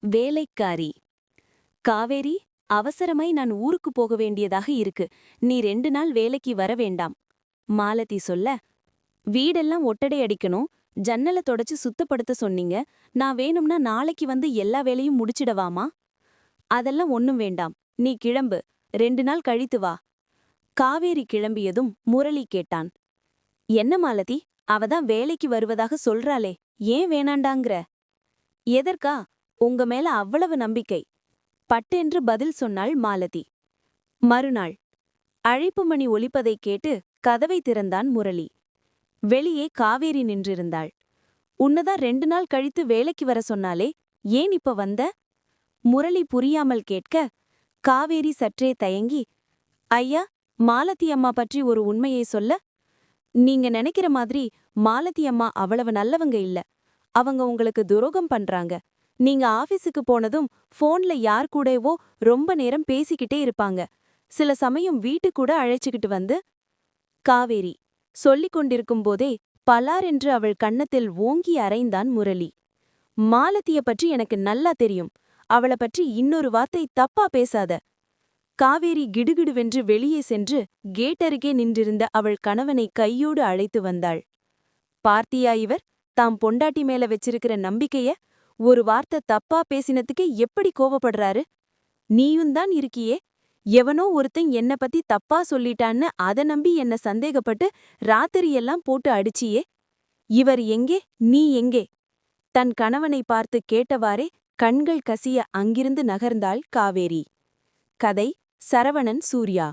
வேலைக்காரி. காவேரி, அவசரமாய் நான் ஊருக்கு போக வேண்டியதாக இருக்கு. நீ 2 நாள் வேலைக்கு வர வேண்டாம். மாலதி சொல்ல, வீடெல்லாம் ஒட்டடை அடிக்கணும், ஜன்னல தொடச்சு சுத்தப்படுத்த சொன்னீங்க. நான் வேணும்னா நாளைக்கு வந்து எல்லா வேலையும் முடிச்சிடவாமா? அதெல்லாம் ஒண்ணும் வேண்டாம். நீ கிளம்பு. 2 நாள் கழித்து வா. காவேரி கிளம்பியதும் முரளி கேட்டான். என்ன மாலதி, அவதான் வேலைக்கு வருவதாக சொல்றாளே, ஏன் வேணாண்டாங்கிற? எதற்கா? உங்க மேல அவ்வளவு நம்பிக்கை. பட்டென்று பதில் சொன்னாள் மாலதி. மறுநாள் அழைப்பு மணி ஒலிப்பதைக் கேட்டு கதவை திறந்தான் முரளி. வெளியே காவேரி நின்றிருந்தாள். உன்னதான் 2 நாள் கழித்து வேலைக்கு வர சொன்னாலே, ஏன் இப்ப வந்த? முரளி புரியாமல் கேட்க, காவேரி சற்றே தயங்கி, ஐயா, மாலதி அம்மா பற்றி ஒரு உண்மையை சொல்ல. நீங்க நினைக்கிற மாதிரி மாலதி அம்மா அவ்வளவு நல்லவங்க இல்ல. அவங்க உங்களுக்கு துரோகம் பண்றாங்க. நீங்க ஆபீஸுக்கு போனதும் போன்ல யார் கூடவோ ரொம்ப நேரம் பேசிக்கிட்டே இருப்பாங்க. சில சமயம் வீட்டுக்கூட அழைச்சுக்கிட்டு வந்து. காவேரி சொல்லிக் கொண்டிருக்கும் போதே பலார் என்று அவள் கன்னத்தில் ஓங்கி அறைந்தான் முரளி. மாலதிய பற்றி எனக்கு நல்லா தெரியும். அவளை பற்றி இன்னொரு வார்த்தை தப்பா பேசாத. காவேரி கிடுகிடுவென்று வெளியே சென்று கேட்டருகே நின்றிருந்த அவள் கணவனை கையோடு அழைத்து வந்தாள். பார்த்தியா, இவர் தாம் பொண்டாட்டி மேல வச்சிருக்கிற நம்பிக்கைய ஒரு வார்த்தை தப்பா பேசினதுக்கு எப்படி கோவப்படுறாரு? நீயும்தான் இருக்கியே. எவனோ ஒருத்தன் என்ன பத்தி தப்பா சொல்லிட்டான்னு அத நம்பி என்ன சந்தேகப்பட்டு ராத்திரியெல்லாம் போட்டு அடிச்சியே. இவர் எங்கே, நீ எங்கே? தன் கணவனை பார்த்து கேட்டவாறே கண்கள் கசிய அங்கிருந்து நகர்ந்தாள் காவேரி. கதை சரவணன் சூர்யா.